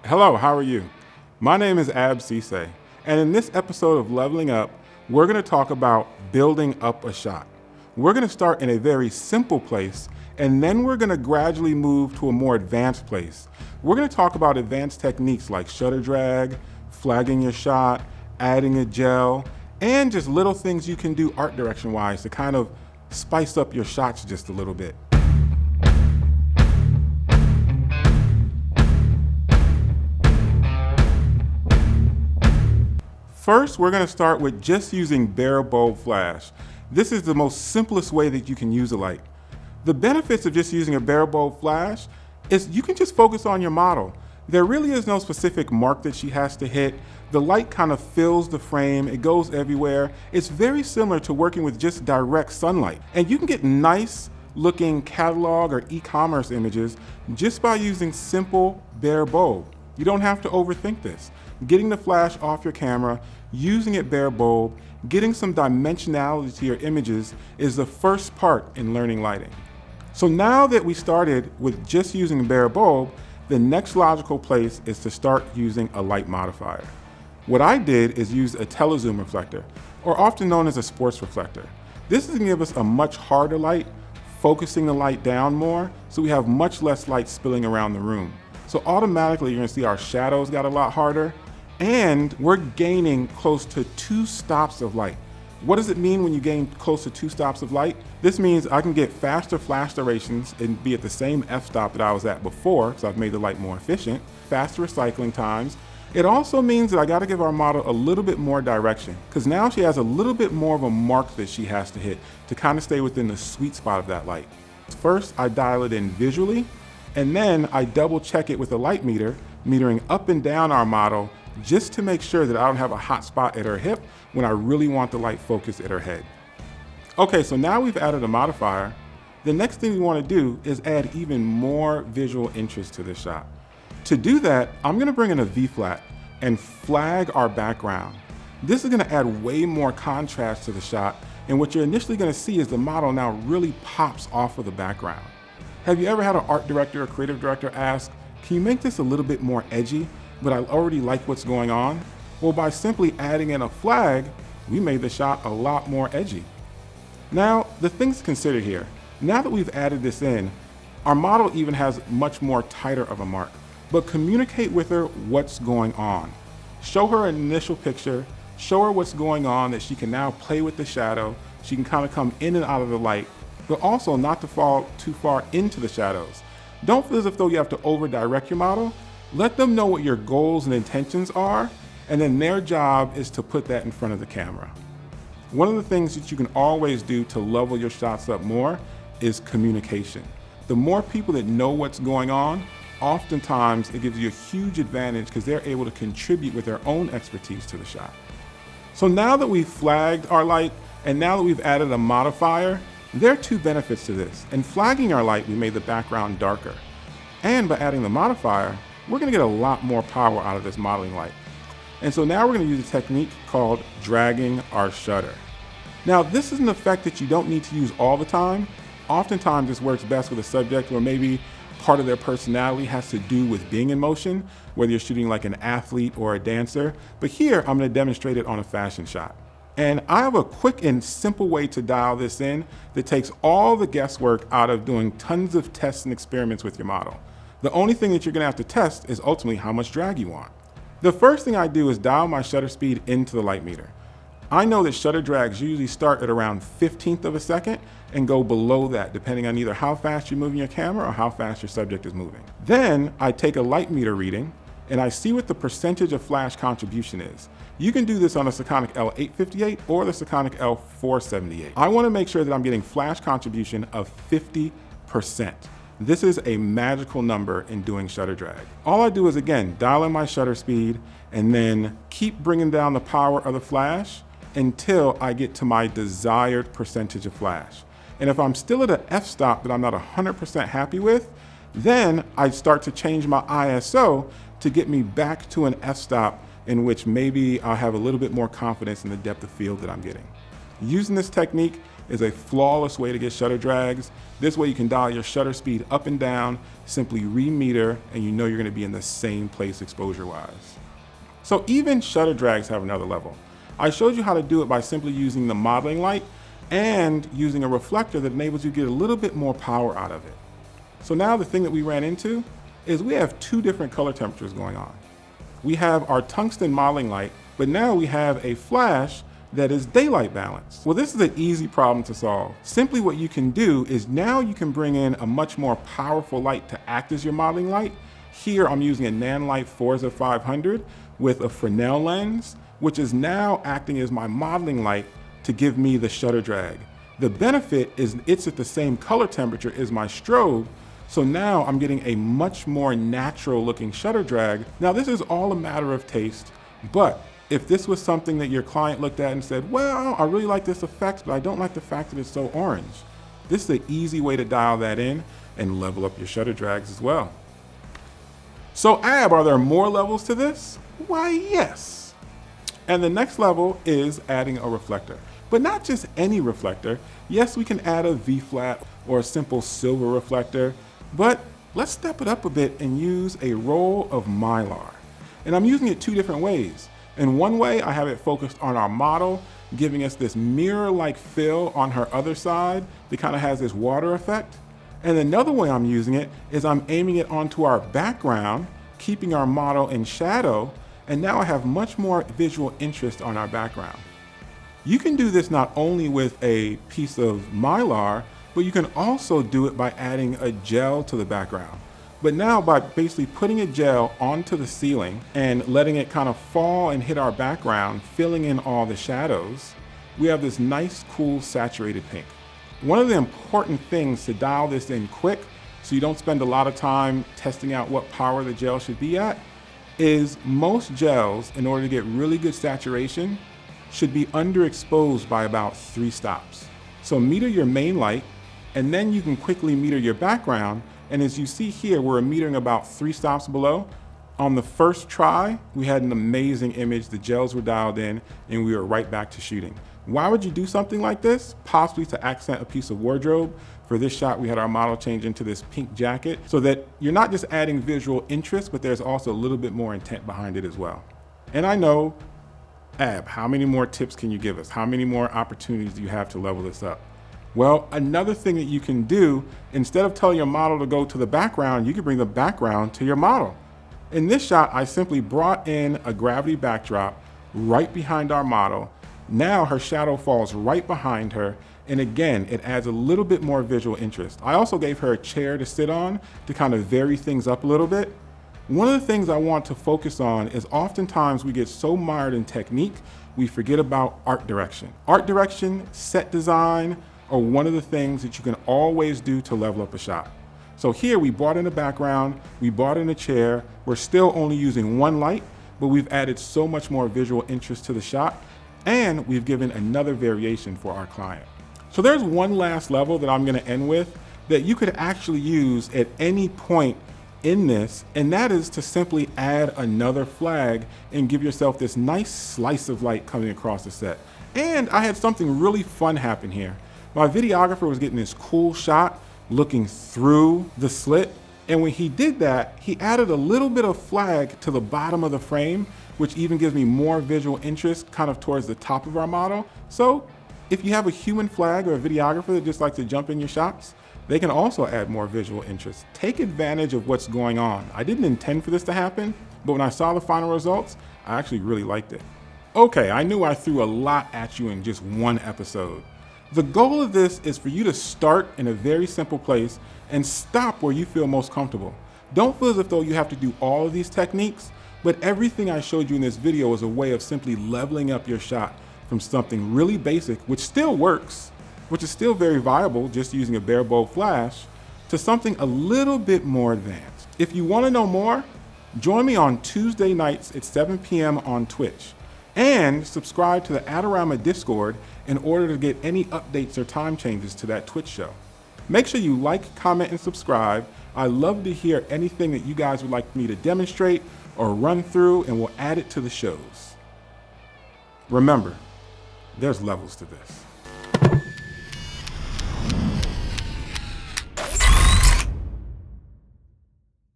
Hello, how are you? My name is Ab Cisse, and in this episode of Leveling Up, we're going to talk about building up a shot. We're going to start in a very simple place, and then we're going to gradually move to a more advanced place. We're going to talk about advanced techniques like shutter drag, flagging your shot, adding a gel, and just little things you can do art direction-wise to kind of spice up your shots just a little bit. First, we're going to start with just using bare bulb flash. This is the most simplest way that you can use a light. The benefits of just using a bare bulb flash is you can just focus on your model. There really is no specific mark that she has to hit. The light kind of fills the frame, it goes everywhere. It's very similar to working with just direct sunlight. And you can get nice looking catalog or e-commerce images just by using simple bare bulb. You don't have to overthink this. Getting the flash off your camera, using it bare bulb, getting some dimensionality to your images is the first part in learning lighting. So now that we started with just using bare bulb, the next logical place is to start using a light modifier. What I did is use a Telezoom reflector, or often known as a sports reflector. This is going to give us a much harder light, focusing the light down more, so we have much less light spilling around the room. So automatically you're going to see our shadows got a lot harder, and we're gaining close to 2 stops of light. What does it mean when you gain close to 2 stops of light? This means I can get faster flash durations and be at the same f-stop that I was at before, because I've made the light more efficient, faster recycling times. It also means that I got to give our model a little bit more direction, because now she has a little bit more of a mark that she has to hit to kind of stay within the sweet spot of that light. First, I dial it in visually, and then I double check it with a light meter, metering up and down our model just to make sure that I don't have a hot spot at her hip when I really want the light focused at her head. Okay, so now we've added a modifier. The next thing we want to do is add even more visual interest to this shot. To do that, I'm going to bring in a V-flat and flag our background. This is going to add way more contrast to the shot, and what you're initially going to see is the model now really pops off of the background. Have you ever had an art director or creative director ask, can you make this a little bit more edgy, but I already like what's going on? Well, by simply adding in a flag, we made the shot a lot more edgy. Now, the things to consider here. Now that we've added this in, our model even has much more tighter of a mark, but communicate with her what's going on. Show her an initial picture, show her what's going on, that she can now play with the shadow, she can kind of come in and out of the light, but also not to fall too far into the shadows. Don't feel as if though you have to over-direct your model. Let them know what your goals and intentions are, and then their job is to put that in front of the camera. One of the things that you can always do to level your shots up more is communication. The more people that know what's going on, oftentimes it gives you a huge advantage because they're able to contribute with their own expertise to the shot. So now that we've flagged our light, and now that we've added a modifier, there are 2 benefits to this. In flagging our light, we made the background darker. And by adding the modifier, we're going to get a lot more power out of this modeling light. And so now we're going to use a technique called dragging our shutter. Now, this is an effect that you don't need to use all the time. Oftentimes this works best with a subject where maybe part of their personality has to do with being in motion, whether you're shooting like an athlete or a dancer. But here, I'm going to demonstrate it on a fashion shot. And I have a quick and simple way to dial this in that takes all the guesswork out of doing tons of tests and experiments with your model. The only thing that you're going to have to test is ultimately how much drag you want. The first thing I do is dial my shutter speed into the light meter. I know that shutter drags usually start at around 1/15 of a second and go below that depending on either how fast you're moving your camera or how fast your subject is moving. Then I take a light meter reading and I see what the percentage of flash contribution is. You can do this on a Sekonic L858 or the Sekonic L478. I want to make sure that I'm getting flash contribution of 50%. This is a magical number in doing shutter drag. All I do is, again, dial in my shutter speed and then keep bringing down the power of the flash until I get to my desired percentage of flash. And if I'm still at an f-stop that I'm not 100% happy with, then I start to change my ISO to get me back to an f-stop in which maybe I'll have a little bit more confidence in the depth of field that I'm getting. Using this technique, is a flawless way to get shutter drags. This way you can dial your shutter speed up and down, simply remeter, and you know you're gonna be in the same place exposure-wise. So even shutter drags have another level. I showed you how to do it by simply using the modeling light and using a reflector that enables you to get a little bit more power out of it. So now the thing that we ran into is we have two different color temperatures going on. We have our tungsten modeling light, but now we have a flash that is daylight balanced. Well, this is an easy problem to solve. Simply what you can do is now you can bring in a much more powerful light to act as your modeling light. Here I'm using a Nanlite Forza 500 with a Fresnel lens, which is now acting as my modeling light to give me the shutter drag. The benefit is it's at the same color temperature as my strobe, so now I'm getting a much more natural looking shutter drag. Now this is all a matter of taste, but if this was something that your client looked at and said, well, I really like this effect, but I don't like the fact that it's so orange, this is an easy way to dial that in and level up your shutter drags as well. So Ab, are there more levels to this? Why, yes. And the next level is adding a reflector. But not just any reflector. Yes, we can add a V-flat or a simple silver reflector, but let's step it up a bit and use a roll of Mylar. And I'm using it two different ways. In one way, I have it focused on our model, giving us this mirror-like fill on her other side that kind of has this water effect. And another way I'm using it is I'm aiming it onto our background, keeping our model in shadow, and now I have much more visual interest on our background. You can do this not only with a piece of Mylar, but you can also do it by adding a gel to the background. But now by basically putting a gel onto the ceiling and letting it kind of fall and hit our background, filling in all the shadows, we have this nice, cool, saturated pink. One of the important things to dial this in quick, so you don't spend a lot of time testing out what power the gel should be at, is most gels, in order to get really good saturation, should be underexposed by about 3 stops. So meter your main light, and then you can quickly meter your background. And as you see here, we're metering about 3 stops below. On the first try, we had an amazing image. The gels were dialed in and we were right back to shooting. Why would you do something like this? Possibly to accent a piece of wardrobe. For this shot, we had our model change into this pink jacket so that you're not just adding visual interest, but there's also a little bit more intent behind it as well. And I know, Ab, how many more tips can you give us? How many more opportunities do you have to level this up? Well, another thing that you can do, instead of telling your model to go to the background, you can bring the background to your model. In this shot, I simply brought in a gravity backdrop right behind our model. Now her shadow falls right behind her. And again, it adds a little bit more visual interest. I also gave her a chair to sit on to kind of vary things up a little bit. One of the things I want to focus on is oftentimes we get so mired in technique, we forget about art direction. Art direction, set design, are one of the things that you can always do to level up a shot. So here we brought in a background, we brought in a chair, we're still only using one light, but we've added so much more visual interest to the shot, and we've given another variation for our client. So there's one last level that I'm gonna end with that you could actually use at any point in this, and that is to simply add another flag and give yourself this nice slice of light coming across the set. And I had something really fun happen here. My videographer was getting this cool shot looking through the slit, and when he did that, he added a little bit of flag to the bottom of the frame, which even gives me more visual interest kind of towards the top of our model. So if you have a human flag or a videographer that just likes to jump in your shots, they can also add more visual interest. Take advantage of what's going on. I didn't intend for this to happen, but when I saw the final results, I actually really liked it. Okay, I knew I threw a lot at you in just one episode. The goal of this is for you to start in a very simple place and stop where you feel most comfortable. Don't feel as if though you have to do all of these techniques, but everything I showed you in this video is a way of simply leveling up your shot from something really basic, which still works, which is still very viable just using a bare bulb flash, to something a little bit more advanced. If you want to know more, join me on Tuesday nights at 7 p.m. on Twitch. And subscribe to the Adorama Discord in order to get any updates or time changes to that Twitch show. Make sure you like, comment, and subscribe. I love to hear anything that you guys would like me to demonstrate or run through, and we'll add it to the shows. Remember, there's levels to this.